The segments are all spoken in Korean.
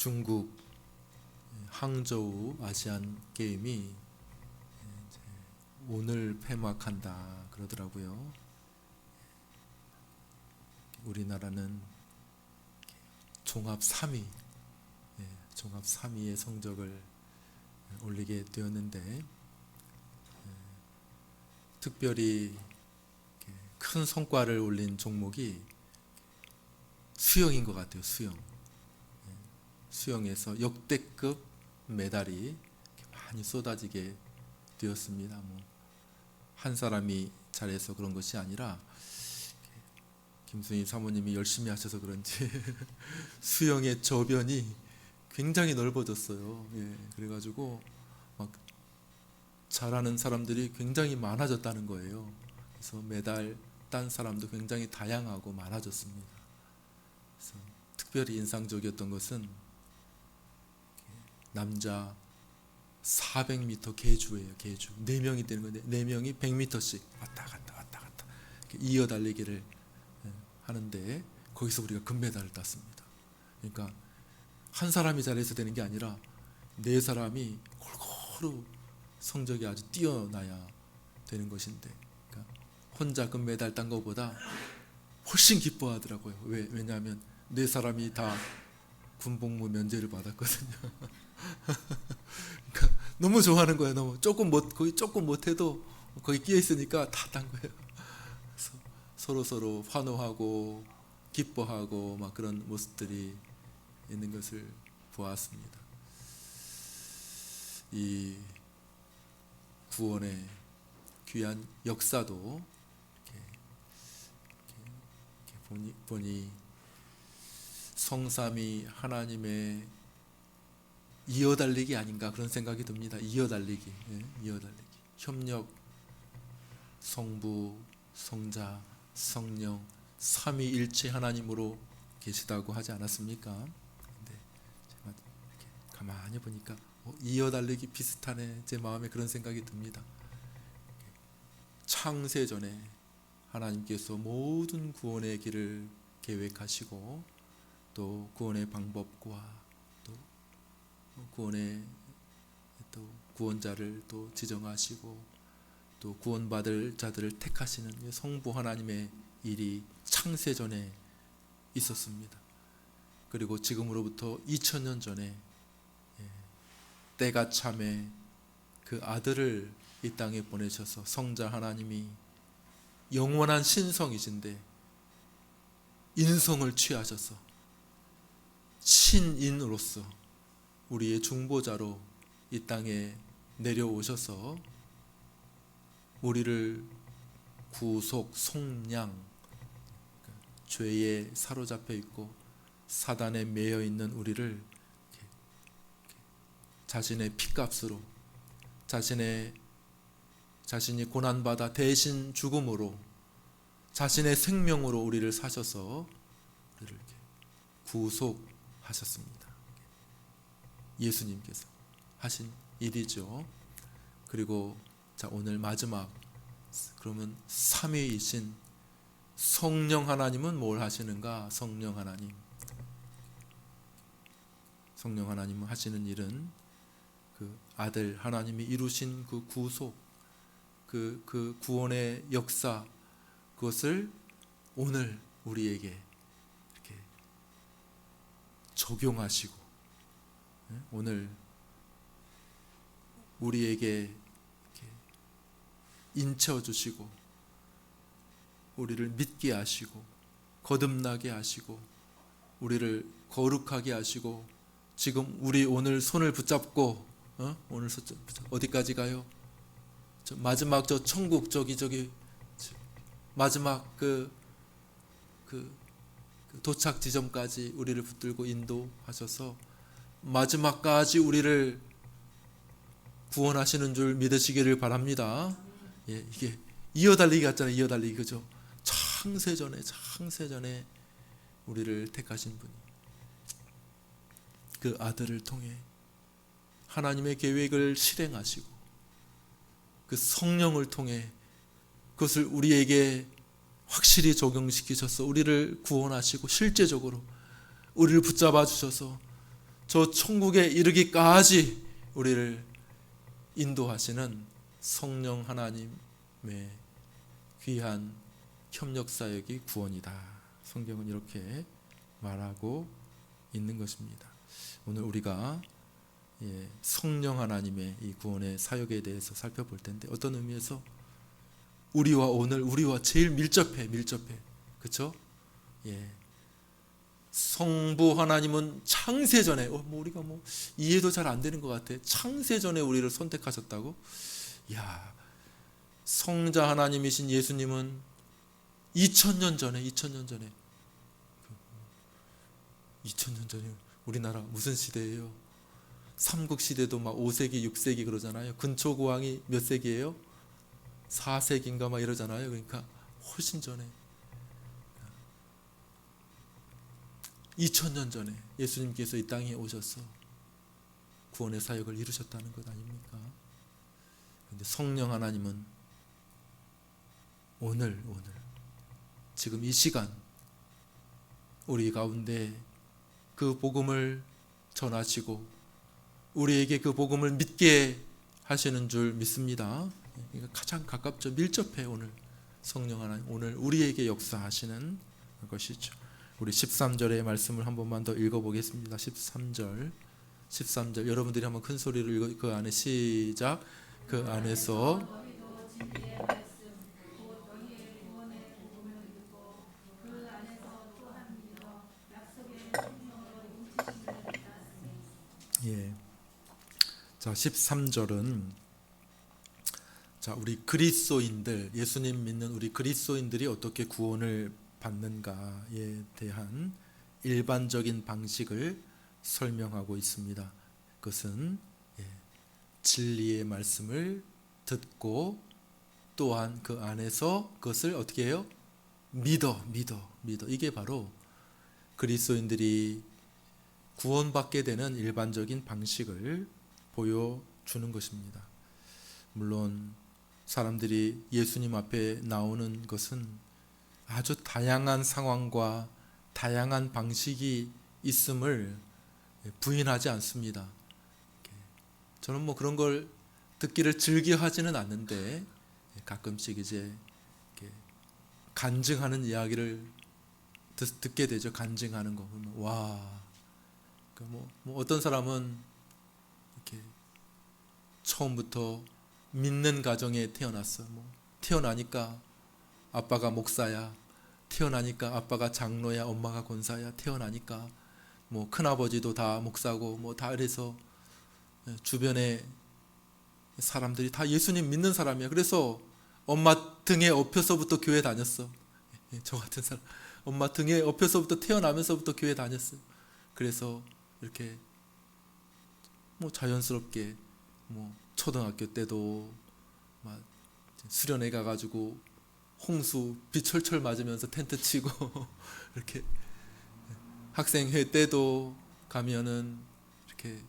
중국 항저우 아시안 게임이 오늘 폐막한다 그러더라고요. 우리나라는 종합 3위, 종합 3위의 성적을 올리게 되었는데, 특별히 큰 성과를 올린 종목이 수영인 것 같아요. 수영에서 역대급 메달이 많이 쏟아지게 되었습니다. 한 사람이 잘해서 그런 것이 아니라 김순희 사모님이 열심히 하셔서 그런지 수영의 저변이 굉장히 넓어졌어요. 그래가지고 막 잘하는 사람들이 굉장히 많아졌다는 거예요. 그래서 메달 딴 사람도 굉장히 다양하고 많아졌습니다. 그래서 특별히 인상적이었던 것은 남자 400m 계주예요. 계주 4명이 되는 건데 4명이 100m씩 왔다 갔다 이어 달리기를 하는데, 거기서 우리가 금메달을 땄습니다. 그러니까 한 사람이 잘해서 되는 게 아니라 4사람이 골고루 성적이 아주 뛰어나야 되는 것인데, 그러니까 혼자 금메달 딴 것보다 훨씬 기뻐하더라고요. 왜냐하면 4사람이 다 군복무 면제를 받았거든요. 그러니까 너무 좋아하는 거예요. 너무 거의 조금 못해도 거기 끼어 있으니까 다 딴 거예요. 그래서 서로 환호하고 기뻐하고 막 그런 모습들이 있는 것을 보았습니다. 이 구원의 귀한 역사도 이렇게 보니 성삼위 하나님의 이어달리기 아닌가 그런 생각이 듭니다. 이어달리기. 협력, 성부, 성자, 성령, 삼위일체 하나님으로 계시다고 하지 않았습니까? 근데 제가 이렇게 가만히 보니까 이어달리기 비슷하네. 제 마음에 그런 생각이 듭니다. 창세전에 하나님께서 모든 구원의 길을 계획하시고, 또 구원의 방법과 또 구원의 구원자를 또 지정하시고, 또 구원받을 자들을 택하시는 성부 하나님의 일이 창세전에 있었습니다. 그리고 지금으로부터 2000년 전에 때가 참에 그 아들을 이 땅에 보내셔서 성자 하나님이 영원한 신성이신데 인성을 취하셔서 신인으로서 우리의 중보자로 이 땅에 내려오셔서 우리를 구속, 속량, 죄에 사로잡혀 있고 사단에 매여 있는 우리를 자신의 피값으로, 자신이 고난받아 대신 죽음으로, 자신의 생명으로 우리를 사셔서 우리를 이렇게 구속하셨습니다. 예수님께서 하신 일이죠. 그리고 오늘 마지막, 그러면 삼위이신 성령 하나님은 뭘 하시는가? 성령 하나님은 하시는 일은 그 아들 하나님이 이루신 그 구속, 그 구원의 역사, 그것을 오늘 우리에게 이렇게 적용하시고, 오늘 우리에게 인쳐 주시고, 우리를 믿게 하시고, 거듭나게 하시고, 우리를 거룩하게 하시고, 지금 우리 오늘 손을 붙잡고 오늘 어디까지 가요? 마지막 천국 저기 마지막 그 도착 지점까지 우리를 붙들고 인도하셔서 마지막까지 우리를 구원하시는 줄 믿으시기를 바랍니다. 이게 이어달리기 같잖아요. 이어달리기, 그죠? 창세전에 우리를 택하신 분이 그 아들을 통해 하나님의 계획을 실행하시고, 그 성령을 통해 그것을 우리에게 확실히 적용시키셔서 우리를 구원하시고, 실제적으로 우리를 붙잡아 주셔서 저 천국에 이르기까지 우리를 인도하시는 성령 하나님의 귀한 협력 사역이 구원이다. 성경은 이렇게 말하고 있는 것입니다. 오늘 우리가 성령 하나님의 이 구원의 사역에 대해서 살펴볼 텐데, 어떤 의미에서 우리와 오늘 우리와 제일 밀접해. 그렇죠? 성부 하나님은 창세전에 우리가 이해도 잘 안 되는 것 같아. 창세전에 우리를 선택하셨다고? 야, 성자 하나님이신 예수님은 2000년 전에 2000년 전에 우리나라 무슨 시대예요? 삼국시대도 막 5세기 6세기 그러잖아요. 근초고왕이 몇 세기예요? 4세기인가 막 이러잖아요. 그러니까 훨씬 전에 2000년 전에 예수님께서 이 땅에 오셔서 구원의 사역을 이루셨다는 것 아닙니까? 그런데 성령 하나님은 오늘 지금 이 시간 우리 가운데 그 복음을 전하시고 우리에게 그 복음을 믿게 하시는 줄 믿습니다. 가장 가깝죠. 밀접해. 오늘 성령 하나님 오늘 우리에게 역사하시는 것이죠. 우리 13절의 말씀을 한 번만 더 읽어보겠습니다. 13절 여러분들이 한번 큰 소리로 읽어. 그 안에 시작. 그 안에서 자 13절은 자 우리 그리스도인들 예수님 믿는 우리 그리스도인들이 어떻게 구원을 받는가에 대한 일반적인 방식을 설명하고 있습니다. 그것은 진리의 말씀을 듣고 또한 그 안에서 그것을 어떻게 해요? 믿어. 이게 바로 그리스도인들이 구원받게 되는 일반적인 방식을 보여주는 것입니다. 물론 사람들이 예수님 앞에 나오는 것은 아주 다양한 상황과 다양한 방식이 있음을 부인하지 않습니다. 저는 그런 걸 듣기를 즐겨하지는 않는데 가끔씩 이제 간증하는 이야기를 듣게 되죠. 간증하는 거 보면 와, 어떤 사람은 이렇게 처음부터 믿는 가정에 태어났어. 태어나니까 아빠가 목사야. 태어나니까 아빠가 장로야. 엄마가 권사야. 태어나니까 큰아버지도 다 목사고 다 이래서 주변에 사람들이 다 예수님 믿는 사람이야. 그래서 엄마 등에 업혀서부터 교회 다녔어. 저 같은 사람 엄마 등에 업혀서부터 태어나면서부터 교회 다녔어요. 그래서 이렇게 자연스럽게 초등학교 때도 막 수련회 가가지고 홍수 비 철철 맞으면서 텐트 치고 이렇게 학생회 때도 가면은 이렇게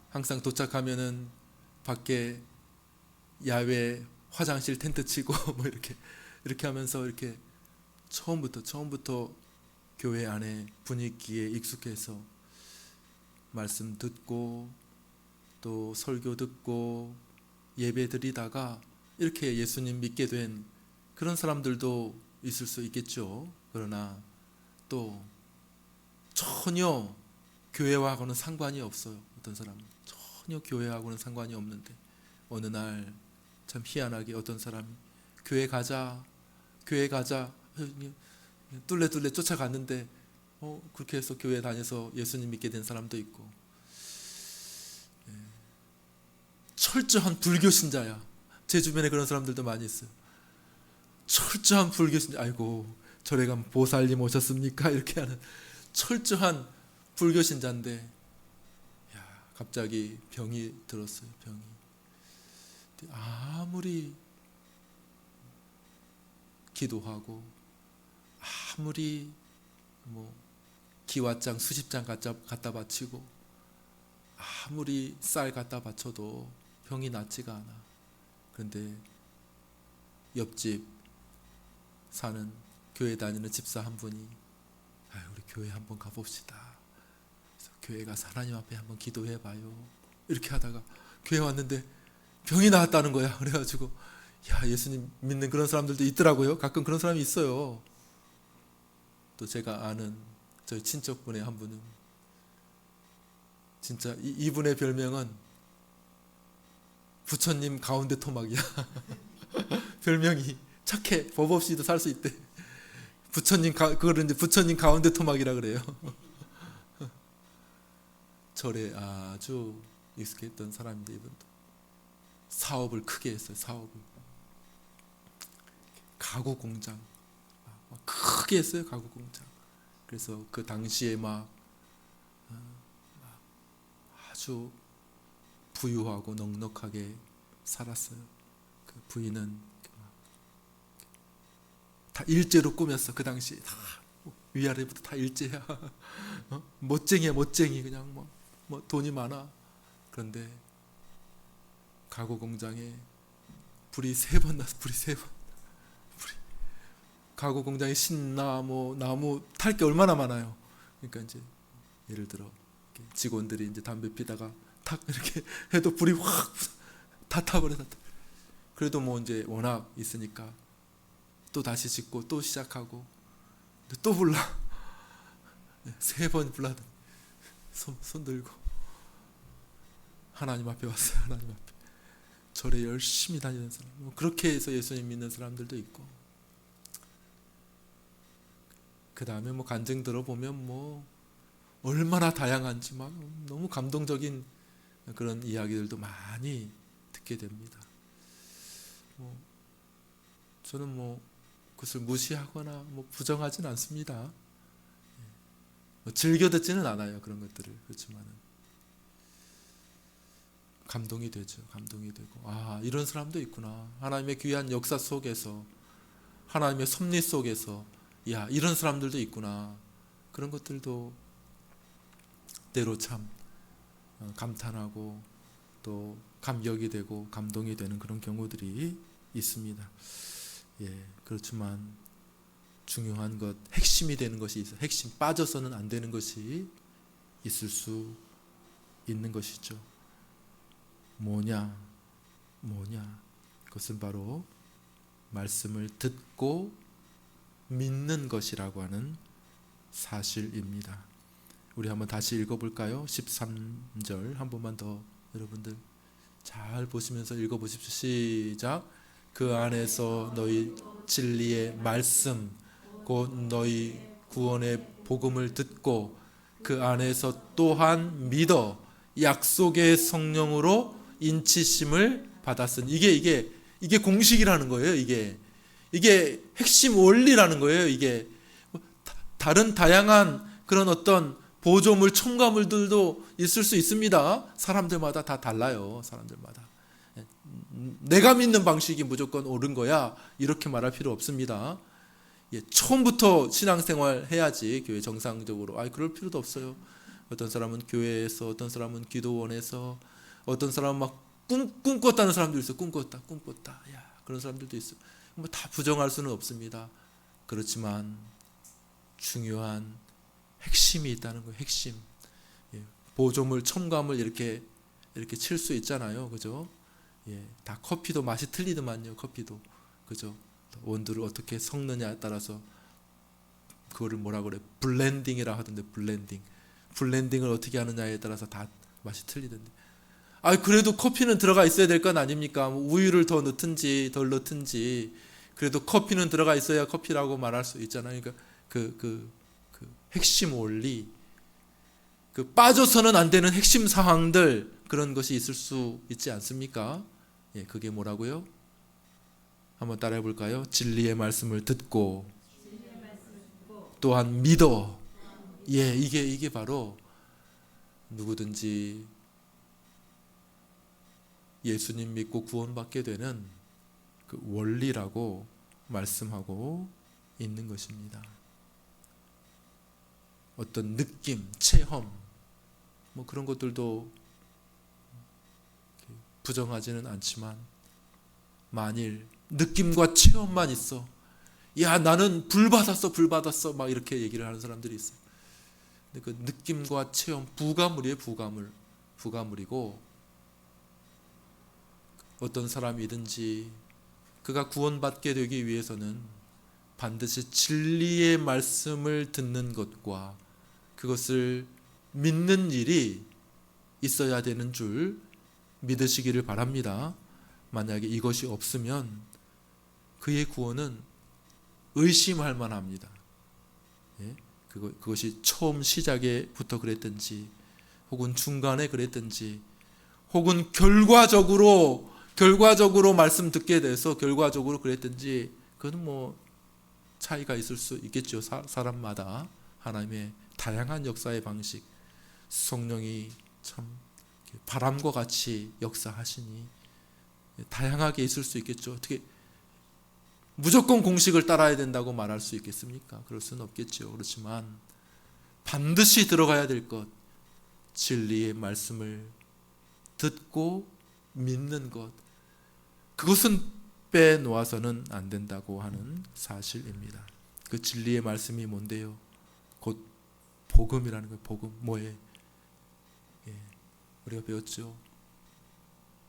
항상 도착하면은 밖에 야외 화장실 텐트 치고 이렇게 하면서 이렇게 처음부터 교회 안에 분위기에 익숙해서 말씀 듣고 또 설교 듣고 예배 드리다가 이렇게 예수님 믿게 된 그런 사람들도 있을 수 있겠죠. 그러나 또 전혀 교회하고는 상관이 없어요. 어떤 사람은 전혀 교회하고는 상관이 없는데 어느 날 참 희한하게 어떤 사람이 교회 가자 뚫레 쫓아갔는데 그렇게 해서 교회 다녀서 예수님 믿게 된 사람도 있고 철저한 불교 신자야. 제 주변에 그런 사람들도 많이 있어요. 철저한 불교 신자. 아이고 절에 가면 보살님 오셨습니까? 이렇게 하는 철저한 불교 신자인데 갑자기 병이 들었어요. 병이. 아무리 기도하고 아무리 기와장 수십 장 갖다 바치고 아무리 쌀 갖다 바쳐도 병이 낫지가 않아. 그런데 옆집 사는 교회 다니는 집사 한 분이 우리 교회 한번 가봅시다. 그래서 교회 가서 하나님 앞에 한번 기도해봐요. 이렇게 하다가 교회 왔는데 병이 나았다는 거야. 그래가지고 야, 예수님 믿는 그런 사람들도 있더라고요. 가끔 그런 사람이 있어요. 또 제가 아는 저희 친척분의 한 분은 진짜 이분의 별명은 부처님 가운데 토막이야. 별명이 착해. 법 없이도 살 수 있대. 그거를 이제 부처님 가운데 토막이라 그래요. 절에 아주 익숙했던 사람인데 이분도 사업을 크게 했어요. 사업을 가구 공장 크게 했어요. 가구 공장. 그래서 그 당시에 막 아주 부유하고 넉넉하게 살았어요. 그 부인은 다 일제로 꾸몄어. 그 당시 다 위아래부터 다 일제야. 멋쟁이야, 멋쟁이. 그냥 뭐 돈이 많아. 그런데 가구 공장에 불이 3번 났어. 불이 3번. 가구 공장에 신나무, 나무 탈 게 얼마나 많아요. 그러니까 이제 예를 들어 직원들이 이제 담배 피다가 탁 이렇게 해도 불이 확 다 타버려. 그래도 뭐 이제 워낙 있으니까 또 다시 짓고 또 시작하고 또 불러. 3번 불러도 손 들고 하나님 앞에 왔어요. 하나님 앞에 절에 열심히 다니는 사람. 그렇게 해서 예수님 믿는 사람들도 있고, 그 다음에 뭐 간증 들어보면 뭐 얼마나 다양한지 막 너무 감동적인 그런 이야기들도 많이 듣게 됩니다. 저는 뭐 그것을 무시하거나 뭐 부정하진 않습니다. 즐겨 듣지는 않아요, 그런 것들을. 그렇지만은 감동이 되죠. 감동이 되고, 이런 사람도 있구나. 하나님의 귀한 역사 속에서, 하나님의 섭리 속에서 이런 사람들도 있구나. 그런 것들도 때로 참 감탄하고 또 감격이 되고 감동이 되는 그런 경우들이 있습니다. 그렇지만 중요한 것, 핵심이 되는 것이 있어요. 핵심, 빠져서는 안 되는 것이 있을 수 있는 것이죠. 뭐냐? 그것은 바로 말씀을 듣고 믿는 것이라고 하는 사실입니다. 우리 한번 다시 읽어볼까요? 13절 한 번만 더 여러분들 잘 보시면서 읽어보십시오. 시작. 그 안에서 너희 진리의 말씀 곧 너희 구원의 복음을 듣고 그 안에서 또한 믿어 약속의 성령으로 인치심을 받았으니, 이게 공식이라는 거예요. 이게 핵심 원리라는 거예요. 이게 다른 다양한 그런 어떤 보조물, 첨가물들도 있을 수 있습니다. 사람들마다 다 달라요. 사람들마다. 내가 믿는 방식이 무조건 옳은 거야, 이렇게 말할 필요 없습니다. 처음부터 신앙생활 해야지 교회 정상적으로. 그럴 필요도 없어요. 어떤 사람은 교회에서, 어떤 사람은 기도원에서, 어떤 사람은 막 꿈꿨다는 사람도 있어요. 꿈꿨다. 그런 사람들도 있어요. 뭐 다 부정할 수는 없습니다. 그렇지만 중요한 핵심이 있다는 거예요. 핵심. 보조물, 첨가물 이렇게 칠 수 있잖아요. 그죠? 다 커피도 맛이 틀리더만요. 커피도. 그죠? 원두를 어떻게 섞느냐에 따라서 그거를 뭐라 그래? 블렌딩이라 하던데, 블렌딩을 어떻게 하느냐에 따라서 다 맛이 틀리던데. 그래도 커피는 들어가 있어야 될 건 아닙니까? 우유를 더 넣든지 덜 넣든지 그래도 커피는 들어가 있어야 커피라고 말할 수 있잖아요. 그러니까 그 핵심 원리, 빠져서는 안 되는 핵심 사항들, 그런 것이 있을 수 있지 않습니까? 그게 뭐라고요? 한번 따라해 볼까요? 진리의 말씀을 듣고 또한 믿어. 이게 바로 누구든지 예수님 믿고 구원받게 되는 그 원리라고 말씀하고 있는 것입니다. 어떤 느낌, 체험, 뭐 그런 것들도 부정하지는 않지만, 만일 느낌과 체험만 있어, 나는 불 받았어 막 이렇게 얘기를 하는 사람들이 있어요. 그 느낌과 체험, 부가물이에요. 부가물이고, 어떤 사람이든지 그가 구원받게 되기 위해서는 반드시 진리의 말씀을 듣는 것과 그것을 믿는 일이 있어야 되는 줄 믿으시기를 바랍니다. 만약에 이것이 없으면 그의 구원은 의심할 만합니다. 예? 그것이 처음 시작에부터 그랬든지 혹은 중간에 그랬든지 혹은 결과적으로 말씀 듣게 돼서 결과적으로 그랬든지 그건 뭐 차이가 있을 수 있겠죠. 사람마다 하나님의 다양한 역사의 방식, 성령이 참 바람과 같이 역사하시니 다양하게 있을 수 있겠죠. 어떻게 무조건 공식을 따라야 된다고 말할 수 있겠습니까? 그럴 수는 없겠죠. 그렇지만 반드시 들어가야 될 것, 진리의 말씀을 듣고 믿는 것, 그것은 빼놓아서는 안 된다고 하는 사실입니다. 그 진리의 말씀이 뭔데요? 곧 복음이라는 거예요. 복음 뭐예요? 우리가 배웠죠.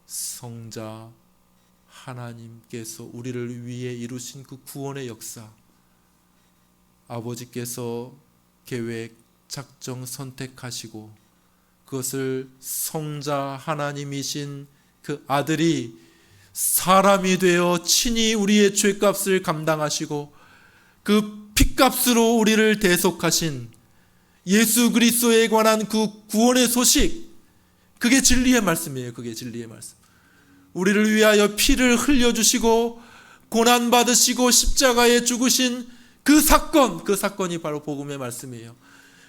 성자 하나님께서 우리를 위해 이루신 그 구원의 역사, 아버지께서 계획, 작정, 선택하시고 그것을 성자 하나님이신 그 아들이 사람이 되어 친히 우리의 죄값을 감당하시고 그 피값으로 우리를 대속하신 예수 그리스도에 관한 그 구원의 소식, 그게 진리의 말씀이에요. 그게 진리의 말씀. 우리를 위하여 피를 흘려주시고 고난받으시고 십자가에 죽으신 그 사건이 바로 복음의 말씀이에요.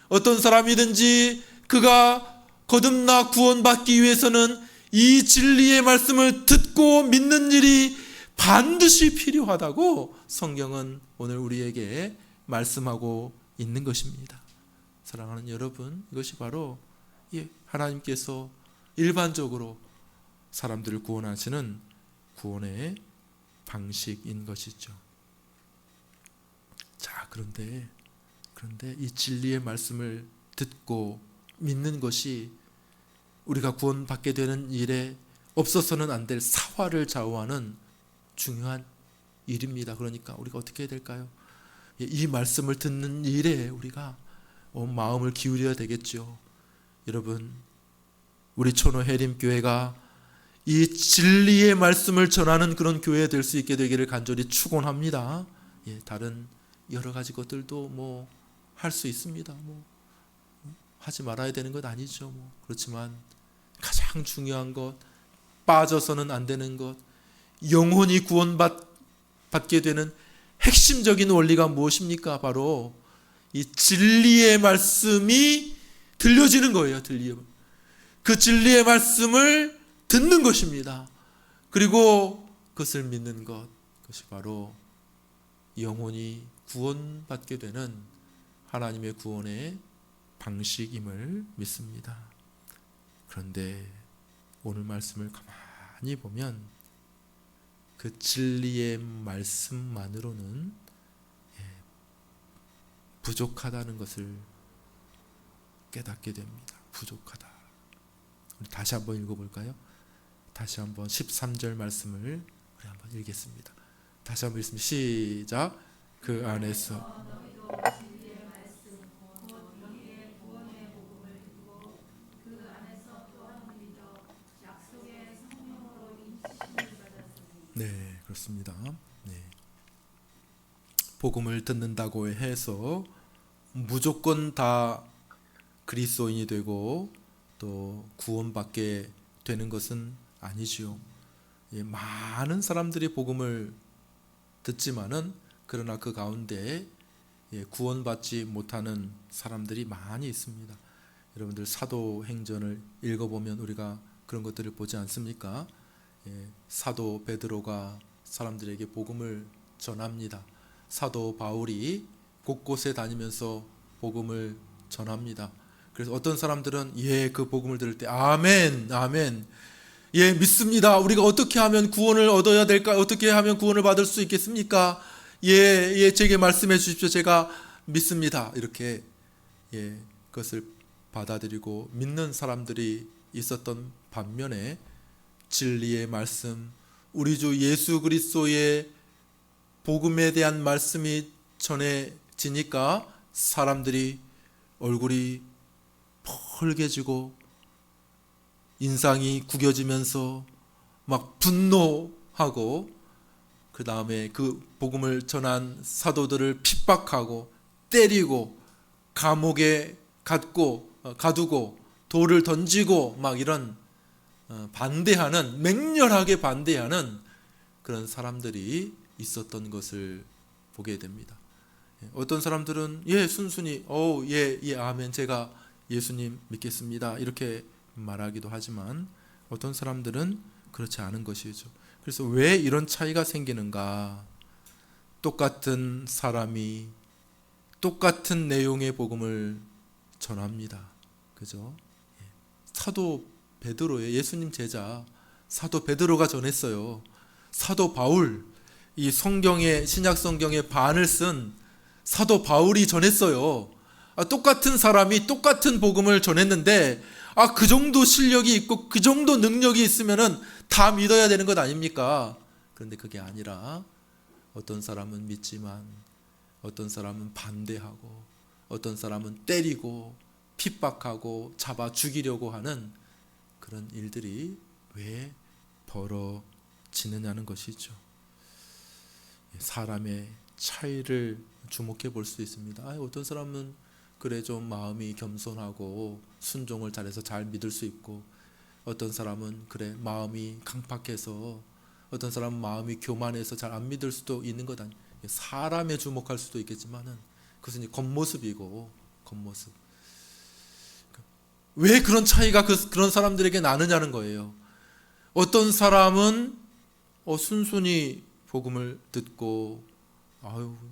어떤 사람이든지 그가 거듭나 구원받기 위해서는 이 진리의 말씀을 듣고 믿는 일이 반드시 필요하다고 성경은 오늘 우리에게 말씀하고 있는 것입니다. 사랑하는 여러분, 이것이 바로 하나님께서 일반적으로 사람들을 구원하시는 구원의 방식인 것이죠. 자, 그런데 이 진리의 말씀을 듣고 믿는 것이 우리가 구원받게 되는 일에 없어서는 안 될 사활을 좌우하는 중요한 일입니다. 그러니까 우리가 어떻게 해야 될까요? 이 말씀을 듣는 일에 우리가 온 마음을 기울여야 되겠죠. 여러분, 우리 촌호 해림교회가 이 진리의 말씀을 전하는 그런 교회 될 수 있게 되기를 간절히 축원합니다. 다른 여러 가지 것들도 할 수 있습니다. 하지 말아야 되는 것 아니죠. 그렇지만 가장 중요한 것, 빠져서는 안 되는 것, 영혼이 구원받게 되는 핵심적인 원리가 무엇입니까? 바로 이 진리의 말씀이 들려지는 거예요. 그 진리의 말씀을 듣는 것입니다. 그리고 그것을 믿는 것, 그것이 바로 영혼이 구원받게 되는 하나님의 구원의 방식임을 믿습니다. 그런데 오늘 말씀을 가만히 보면 그 진리의 말씀만으로는 부족하다는 것을 깨닫게 됩니다. 부족하다. 우리 다시 한번 읽어볼까요? 다시 한번 13절 말씀을 우리 한번 읽겠습니다. 다시 한번 읽습니다. 시작. 그 안에서 네, 그렇습니다. 복음을 듣는다고 해서 무조건 다 그리스도인이 되고 또 구원받게 되는 것은 아니지요. 많은 사람들이 복음을 듣지만은 그러나 그 가운데 구원받지 못하는 사람들이 많이 있습니다. 여러분들 사도행전을 읽어보면 우리가 그런 것들을 보지 않습니까? 사도 베드로가 사람들에게 복음을 전합니다. 사도 바울이 곳곳에 다니면서 복음을 전합니다. 그래서 어떤 사람들은 그 복음을 들을 때 아멘, 아멘, 믿습니다. 우리가 어떻게 하면 구원을 얻어야 될까? 어떻게 하면 구원을 받을 수 있겠습니까? 제게 말씀해 주십시오. 제가 믿습니다. 이렇게 그것을 받아들이고 믿는 사람들이 있었던 반면에 진리의 말씀, 우리 주 예수 그리스도의 복음에 대한 말씀이 전해지니까 사람들이 얼굴이 펄개지고 인상이 구겨지면서 막 분노하고, 그 다음에 그 복음을 전한 사도들을 핍박하고 때리고 감옥에 가두고 돌을 던지고 막 이런 반대하는, 맹렬하게 반대하는 그런 사람들이 있었던 것을 보게 됩니다. 어떤 사람들은 순순히 예 아멘, 제가 예수님 믿겠습니다 이렇게 말하기도 하지만, 어떤 사람들은 그렇지 않은 것이죠. 그래서 왜 이런 차이가 생기는가? 똑같은 사람이 똑같은 내용의 복음을 전합니다. 그죠? 사도 베드로의, 예수님 제자 사도 베드로가 전했어요. 사도 바울, 이 성경의, 신약 성경의 반을 쓴 사도 바울이 전했어요. 똑같은 사람이 똑같은 복음을 전했는데, 그 정도 실력이 있고 그 정도 능력이 있으면은 다 믿어야 되는 것 아닙니까? 그런데 그게 아니라 어떤 사람은 믿지만 어떤 사람은 반대하고 어떤 사람은 때리고 핍박하고 잡아 죽이려고 하는 그런 일들이 왜 벌어지느냐는 것이죠. 사람의 차이를 주목해 볼 수 있습니다. 어떤 사람은 그래 좀 마음이 겸손하고 순종을 잘해서 잘 믿을 수 있고, 어떤 사람은 그래 마음이 강팍해서, 어떤 사람은 마음이 교만해서 잘 안 믿을 수도 있는 것 아니에요. 사람에 주목할 수도 있겠지만은 그것은 겉모습이고, 겉모습. 왜 그런 차이가 그런 사람들에게 나느냐는 거예요. 어떤 사람은 순순히 복음을 듣고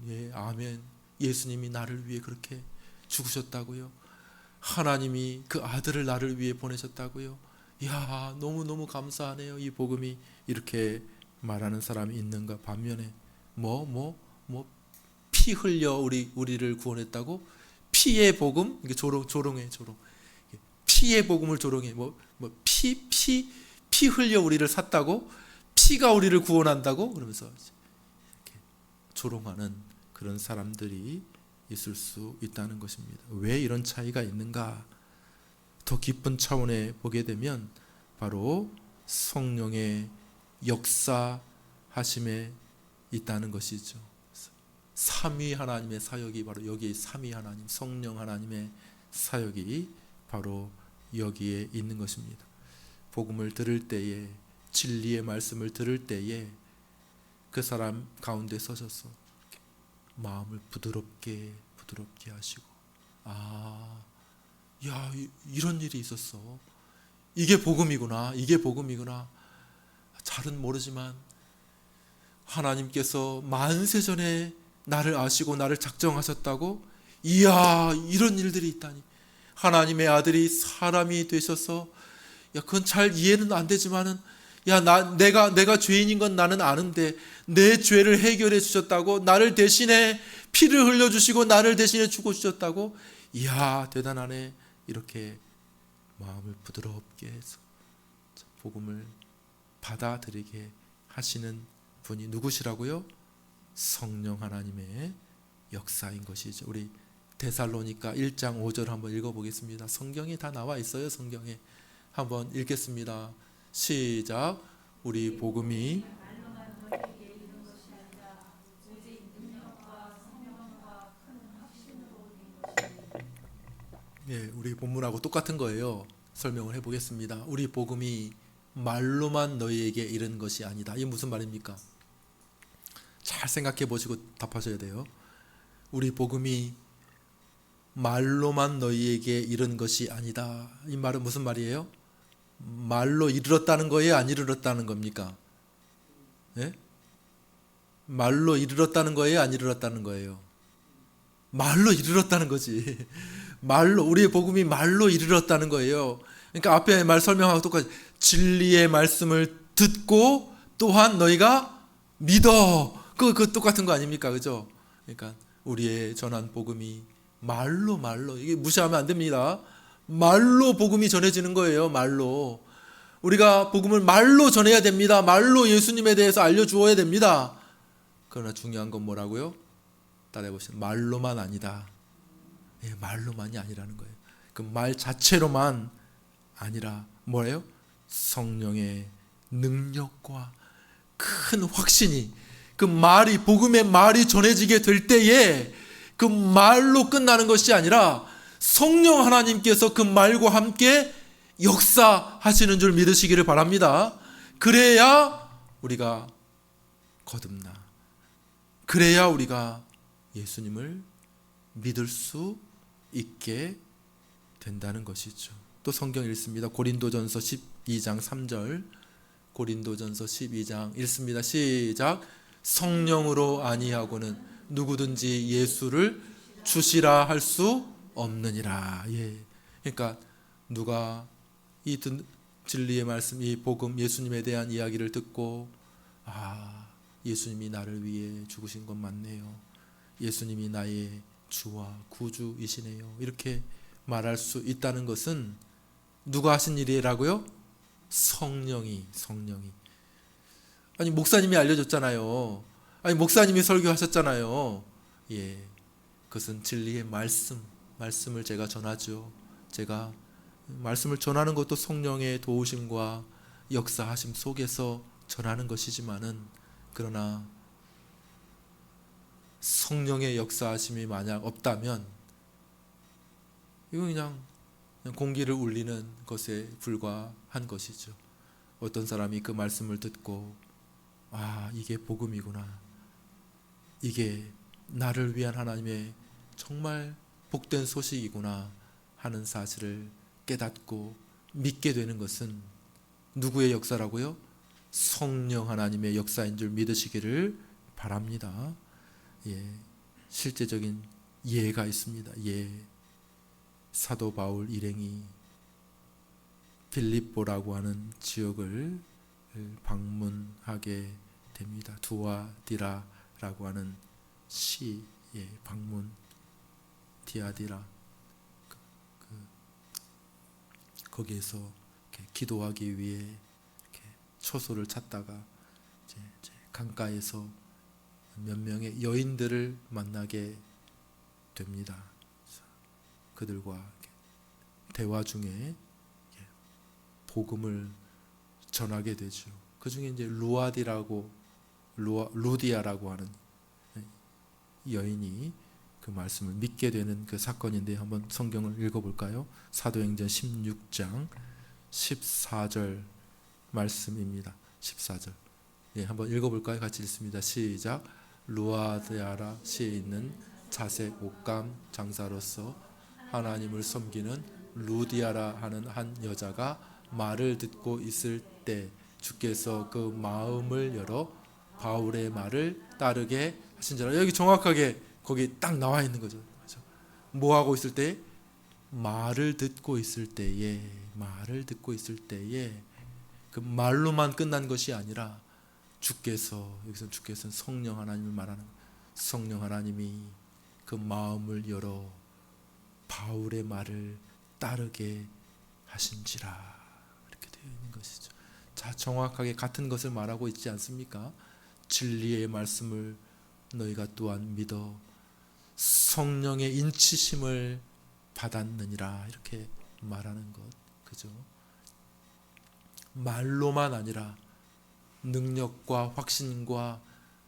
예 아멘, 예수님이 나를 위해 그렇게 죽으셨다고요, 하나님이 그 아들을 나를 위해 보내셨다고요, 이야 너무너무 감사하네요 이 복음이, 이렇게 말하는 사람이 있는가? 반면에 피 흘려 우리를 구원했다고, 피의 복음, 이게 조롱해. 피의 복음을 조롱해. 피 흘려 우리를 샀다고, 피가 우리를 구원한다고, 그러면서 이렇게 조롱하는 그런 사람들이 있을 수 있다는 것입니다. 왜 이런 차이가 있는가? 더 깊은 차원에 보게 되면 바로 성령의 역사하심에 있다는 것이죠. 삼위 하나님의 사역이 바로 여기에, 삼위 하나님, 성령 하나님의 사역이 바로 여기에 있는 것입니다. 복음을 들을 때에, 진리의 말씀을 들을 때에 그 사람 가운데 서셔서 마음을 부드럽게 하시고, 야 이런 일이 있었어, 이게 복음이구나, 잘은 모르지만 하나님께서 만세전에 나를 아시고 나를 작정하셨다고, 이야 이런 일들이 있다니, 하나님의 아들이 사람이 되셔서, 그건 잘 이해는 안 되지만은, 내가 죄인인 건 나는 아는데 내 죄를 해결해 주셨다고, 나를 대신에 피를 흘려 주시고 나를 대신에 죽어 주셨다고, 이야 대단하네, 이렇게 마음을 부드럽게 해서 복음을 받아들이게 하시는 분이 누구시라고요? 성령 하나님의 역사인 것이죠. 우리 데살로니가 1장 5절 한번 읽어보겠습니다. 성경에 다 나와 있어요. 성경에 한번 읽겠습니다. 시작. 우리 복음이 우리 본문하고 똑같은 거예요. 설명을 해보겠습니다. 우리 복음이 말로만 너희에게 이른 것이 아니다. 이게 무슨 말입니까? 잘 생각해 보시고 답하셔야 돼요. 우리 복음이 말로만 너희에게 이른 것이 아니다. 이 말은 무슨 말이에요? 말로 이르렀다는 거예요? 안 이르렀다는 겁니까? 예? 말로 이르렀다는 거예요? 안 이르렀다는 거예요? 말로 이르렀다는 거지. 말로, 우리의 복음이 말로 이르렀다는 거예요. 그러니까 앞에 말 설명하고 똑같이 진리의 말씀을 듣고 또한 너희가 믿어. 그 똑같은 거 아닙니까? 그죠? 그러니까 우리의 전한 복음이 말로 이게 무시하면 안 됩니다. 말로 복음이 전해지는 거예요. 말로 우리가 복음을 말로 전해야 됩니다. 말로 예수님에 대해서 알려주어야 됩니다. 그러나 중요한 건 뭐라고요? 따라해보시면 말로만 아니다. 예, 말로만이 아니라는 거예요. 그 말 자체로만 아니라 뭐예요? 성령의 능력과 큰 확신이 그 말이 복음의 말이 전해지게 될 때에 그 말로 끝나는 것이 아니라 성령 하나님께서 그 말과 함께 역사하시는 줄 믿으시기를 바랍니다. 그래야 우리가 거듭나. 그래야 우리가 예수님을 믿을 수 있게 된다는 것이죠. 또 성경 읽습니다. 고린도전서 12장 3절. 고린도전서 12장 읽습니다. 시작. 성령으로 아니하고는 누구든지 예수를 주시라 할 수 없느니라. 예. 그러니까 누가 이 진리의 말씀, 이 복음, 예수님에 대한 이야기를 듣고 예수님이 나를 위해 죽으신 건 맞네요. 예수님이 나의 주와 구주이시네요. 이렇게 말할 수 있다는 것은 누가 하신 일이라고요? 성령이. 아니 목사님이 알려줬잖아요. 아니 목사님이 설교하셨잖아요. 예, 그것은 진리의 말씀을 제가 전하죠. 제가 말씀을 전하는 것도 성령의 도우심과 역사하심 속에서 전하는 것이지만은 그러나 성령의 역사하심이 만약 없다면 이건 그냥 공기를 울리는 것에 불과한 것이죠. 어떤 사람이 그 말씀을 듣고 이게 복음이구나. 이게 나를 위한 하나님의 정말 복된 소식이구나 하는 사실을 깨닫고 믿게 되는 것은 누구의 역사라고요? 성령 하나님의 역사인 줄 믿으시기를 바랍니다. 예, 실제적인 예가 있습니다. 예, 사도 바울 일행이 빌립보라고 하는 지역을 방문하게 됩니다. 두아디라라고 하는 시의 방문, 디아디라. 거기에서 이렇게 기도하기 위해 이렇게 처소를 찾다가 이제 강가에서 몇 명의 여인들을 만나게 됩니다. 그들과 대화 중에 복음을 전하게 되죠. 그 중에 이제 루디아라고 하는 여인이 그 말씀을 믿게 되는 그 사건인데 한번 성경을 읽어볼까요? 사도행전 16장 14절 말씀입니다. 14절. 예, 한번 읽어볼까요? 같이 읽습니다. 시작. 루아디아라 시에 있는 자색 옷감 장사로서 하나님을 섬기는 루디아라 하는 한 여자가 말을 듣고 있을 때 주께서 그 마음을 열어 바울의 말을 따르게 하신지라. 여기 정확하게 거기 딱 나와 있는 거죠. 뭐 하고 있을 때? 말을 듣고 있을 때에 그 말로만 끝난 것이 아니라 여기서 주께서는 성령 하나님을 말하는 성령 하나님이 그 마음을 열어 바울의 말을 따르게 하신지라. 이렇게 되어 있는 것이죠. 자, 정확하게 같은 것을 말하고 있지 않습니까? 진리의 말씀을 너희가 또한 믿어 성령의 인치심을 받았느니라. 이렇게 말하는 것, 그죠? 말로만 아니라 능력과 확신과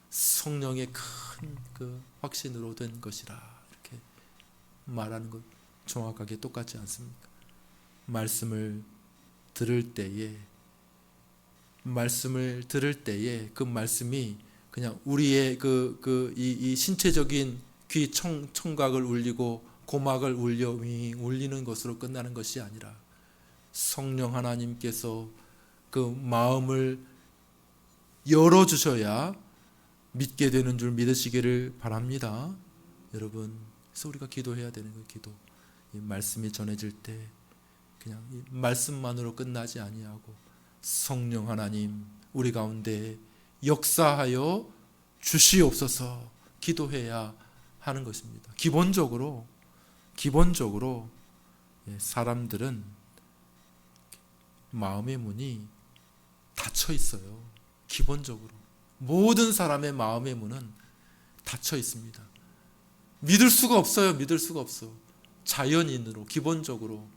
성령의 큰 그 확신으로 된 것이라. 이렇게 말하는 것 정확하게 똑같지 않습니까? 말씀을 들을 때에 그 말씀이 그냥 우리의 이 신체적인 귀 청각을 울리고 고막을 울리는 것으로 끝나는 것이 아니라 성령 하나님께서 그 마음을 열어주셔야 믿게 되는 줄 믿으시기를 바랍니다. 여러분, 그래서 우리가 기도해야 되는 거예요. 기도. 이 말씀이 전해질 때 그냥 이 말씀만으로 끝나지 아니하고 성령 하나님 우리 가운데 역사하여 주시옵소서 기도해야 하는 것입니다. 기본적으로 기본적으로 사람들은 마음의 문이 닫혀 있어요. 기본적으로 모든 사람의 마음의 문은 닫혀 있습니다. 믿을 수가 없어요. 믿을 수가 없어. 자연인으로 기본적으로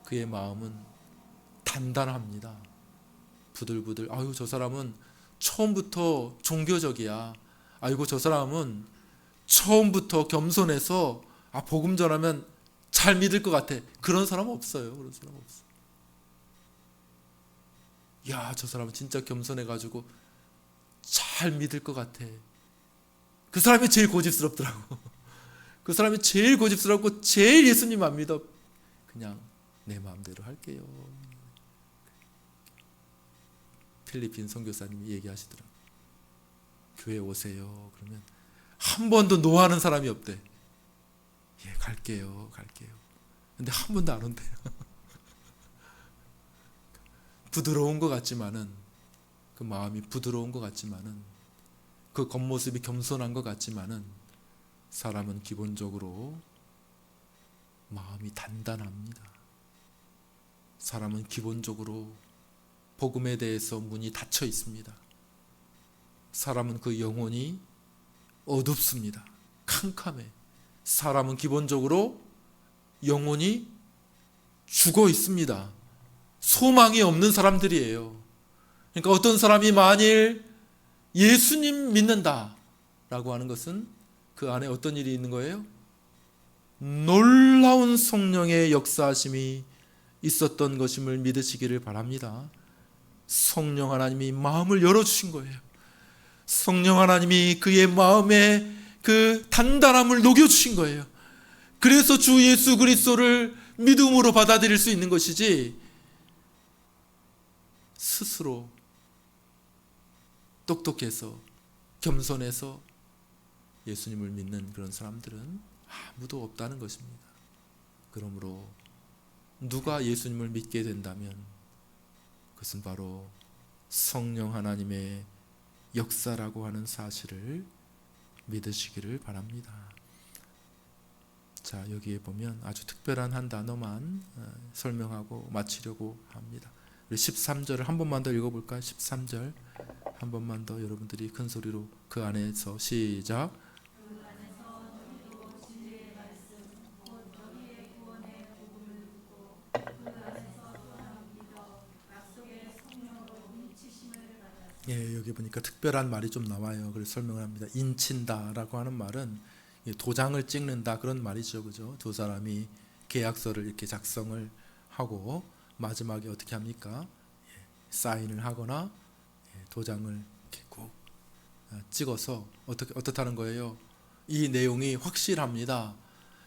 그의 마음은 단단합니다. 부들부들. 아유, 저 사람은 처음부터 종교적이야. 아이고, 저 사람은 처음부터 겸손해서 복음 전하면 잘 믿을 것 같아. 그런 사람 없어요. 그런 사람 없어. 야, 저 사람은 진짜 겸손해가지고 잘 믿을 것 같아. 그 사람이 제일 고집스럽더라고. 그 사람이 제일 고집스럽고 제일 예수님 안 믿어. 그냥 내 마음대로 할게요. 필리핀 선교사님이 얘기하시더라고. 교회 오세요. 그러면 한 번도 노하는 사람이 없대. 예, 갈게요. 근데 한 번도 안 온대요. 부드러운 것 같지만은, 그 마음이 부드러운 것 같지만은, 그 겉모습이 겸손한 것 같지만은, 사람은 기본적으로 마음이 단단합니다. 사람은 기본적으로 복음에 대해서 문이 닫혀 있습니다. 사람은 그 영혼이 어둡습니다. 캄캄해. 사람은 기본적으로 영혼이 죽어 있습니다. 소망이 없는 사람들이에요. 그러니까 어떤 사람이 만일 예수님 믿는다 라고 하는 것은 그 안에 어떤 일이 있는 거예요? 놀라운 성령의 역사하심이 있었던 것임을 믿으시기를 바랍니다. 성령 하나님이 마음을 열어주신 거예요. 성령 하나님이 그의 마음에 그 단단함을 녹여주신 거예요. 그래서 주 예수 그리스도를 믿음으로 받아들일 수 있는 것이지, 스스로 똑똑해서 겸손해서 예수님을 믿는 그런 사람들은 아무도 없다는 것입니다. 그러므로 누가 예수님을 믿게 된다면 그것은 바로 성령 하나님의 역사라고 하는 사실을 믿으시기를 바랍니다. 자, 여기에 보면 아주 특별한 한 단어만 설명하고 마치려고 합니다. 우리 13절을 한 번만 더 읽어볼까요? 13절 한 번만 더 여러분들이 큰 소리로 그 안에서 시작. 예, 여기 보니까 특별한 말이 좀 나와요. 그래서 설명을 합니다. 인친다라고 하는 말은 도장을 찍는다 그런 말이죠, 그죠? 두 사람이 계약서를 이렇게 작성을 하고 마지막에 어떻게 합니까? 사인을 하거나 도장을 이렇게 꼭 찍어서 어떻다는 거예요? 이 내용이 확실합니다.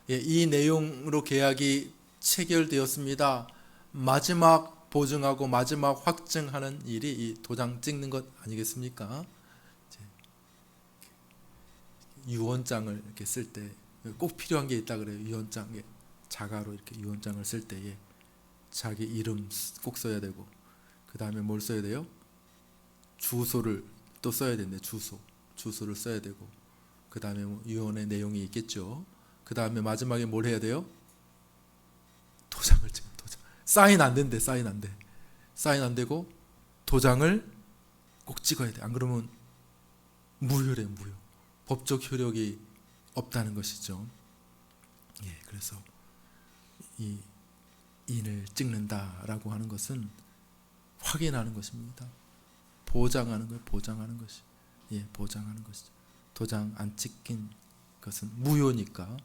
이 내용으로 계약이 체결되었습니다. 마지막 보증하고 마지막 확증하는 일이 이 도장 찍는 것 아니겠습니까? 유언장을 이렇게 쓸 때 꼭 필요한 게 있다 그래요. 유언장에 자가로 이렇게 유언장을 쓸 때에 자기 이름 꼭 써야 되고, 그 다음에 뭘 써야 돼요? 주소를 또 써야 되는데 주소를 써야 되고, 그 다음에 뭐 유언의 내용이 있겠죠. 그 다음에 마지막에 뭘 해야 돼요? 도장을 찍어. 사인 안 된대. 사인 안 되고 도장을 꼭 찍어야 돼. 안 그러면 무효래. 무효. 법적 효력이 없다는 것이죠. 예, 그래서 이 인을 찍는다라고 하는 것은 확인하는 것입니다. 보장하는 거예요. 보장하는 것이. 예, 보장하는 것이죠. 도장 안 찍힌 것은 무효니까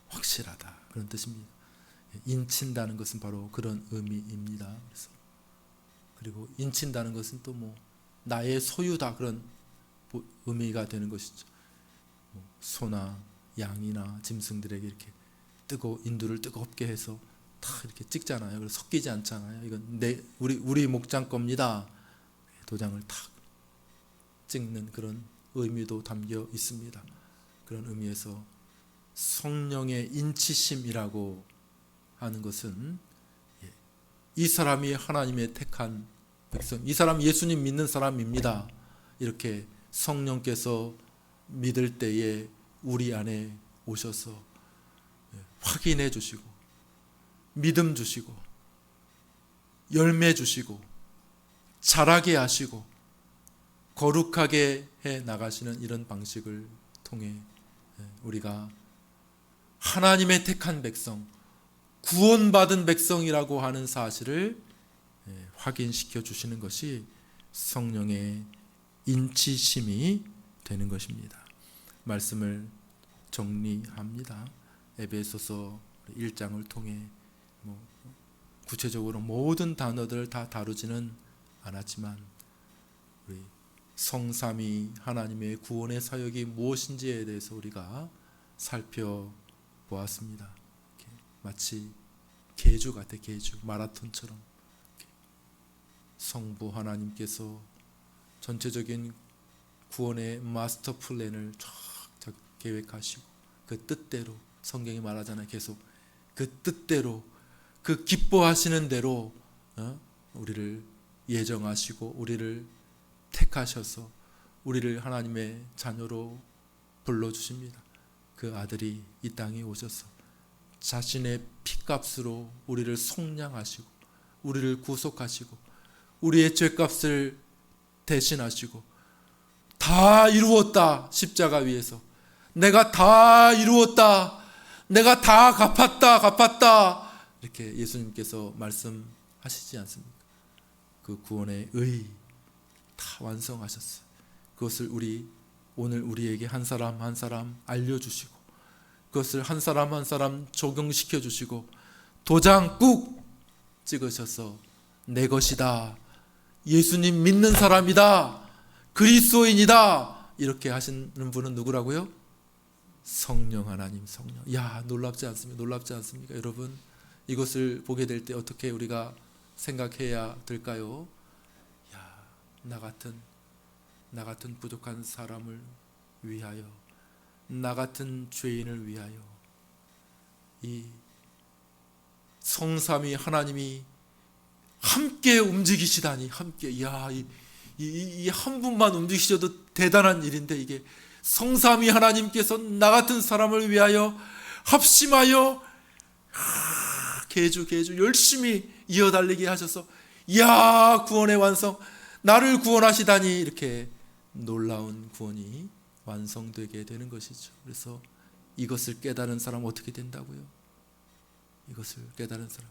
확실하다 그런 뜻입니다. 인친다는 것은 바로 그런 의미입니다. 그래서 그리고 인친다는 것은 또 뭐 나의 소유다 그런 의미가 되는 것이죠. 뭐 소나 양이나 짐승들에게 이렇게 인두를 뜨겁게 해서 다 이렇게 찍잖아요. 그래서 섞이지 않잖아요. 이건 우리 목장 겁니다. 도장을 탁 찍는 그런 의미도 담겨 있습니다. 그런 의미에서 성령의 인치심이라고 하는 것은 이 사람이 하나님의 택한 백성, 이 사람 예수님 믿는 사람입니다. 이렇게 성령께서 믿을 때에 우리 안에 오셔서 확인해 주시고 믿음 주시고 열매 주시고 자라게 하시고 거룩하게 해 나가시는 이런 방식을 통해 우리가 하나님의 택한 백성, 구원받은 백성이라고 하는 사실을 확인시켜 주시는 것이 성령의 인치심이 되는 것입니다. 말씀을 정리합니다. 에베소서 1장을 통해 구체적으로 모든 단어들을 다 다루지는 않았지만 우리 성삼위 하나님의 구원의 사역이 무엇인지에 대해서 우리가 살펴보았습니다. 마치 계주 같아, 계주 마라톤처럼 성부 하나님께서 전체적인 구원의 마스터 플랜을 쫙 계획하시고 그 뜻대로, 성경이 말하잖아요. 계속 그 뜻대로, 그 기뻐하시는 대로 우리를 예정하시고 우리를 택하셔서 우리를 하나님의 자녀로 불러주십니다. 그 아들이 이 땅에 오셔서 자신의 피값으로 우리를 속량하시고 우리를 구속하시고 우리의 죄값을 대신하시고 다 이루었다. 십자가 위에서 내가 다 이루었다. 내가 다 갚았다. 이렇게 예수님께서 말씀하시지 않습니까? 그 구원의 의 다 완성하셨어요. 그것을 오늘 우리에게 한 사람 한 사람 알려주시고 그것을 한 사람 한 사람 적용시켜 주시고 도장 꾹 찍으셔서 내 것이다. 예수님 믿는 사람이다. 그리스도인이다. 이렇게 하시는 분은 누구라고요? 성령 하나님, 성령. 야, 놀랍지 않습니까? 여러분, 이것을 보게 될 때 어떻게 우리가 생각해야 될까요? 야, 나 같은 부족한 사람을 위하여, 나 같은 죄인을 위하여 이 성삼위 하나님이 함께 움직이시다니, 함께. 야, 이 한 분만 움직이셔도 대단한 일인데, 이게 성삼위 하나님께서 나 같은 사람을 위하여 합심하여 계주 열심히 이어달리게 하셔서, 야, 구원의 완성, 나를 구원하시다니, 이렇게 놀라운 구원이 완성되게 되는 것이죠. 그래서 이것을 깨달은 사람 어떻게 된다고요? 이것을 깨달은 사람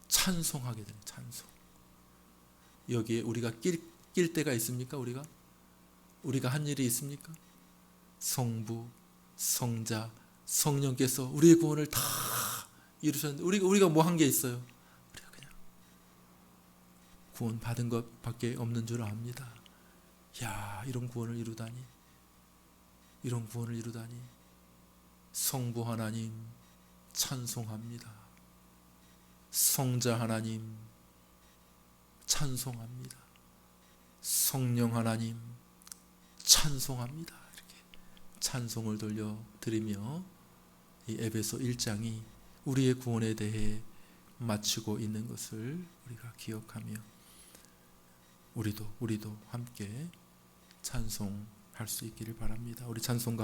찬송하게 되는, 찬송. 여기에 우리가 낄 때가 있습니까? 우리가 한 일이 있습니까? 성부, 성자, 성령께서 우리의 구원을 다 이루셨는데 우리가 뭐 한 게 있어요? 우리가 그냥 구원 받은 것밖에 없는 줄 압니다. 야, 이런 구원을 이루다니, 성부 하나님 찬송합니다. 성자 하나님 찬송합니다. 성령 하나님 찬송합니다. 이렇게 찬송을 돌려드리며 이 에베소 1장이 우리의 구원에 대해 마치고 있는 것을 우리가 기억하며 우리도 함께 찬송할 수 있기를 바랍니다. 우리 찬송가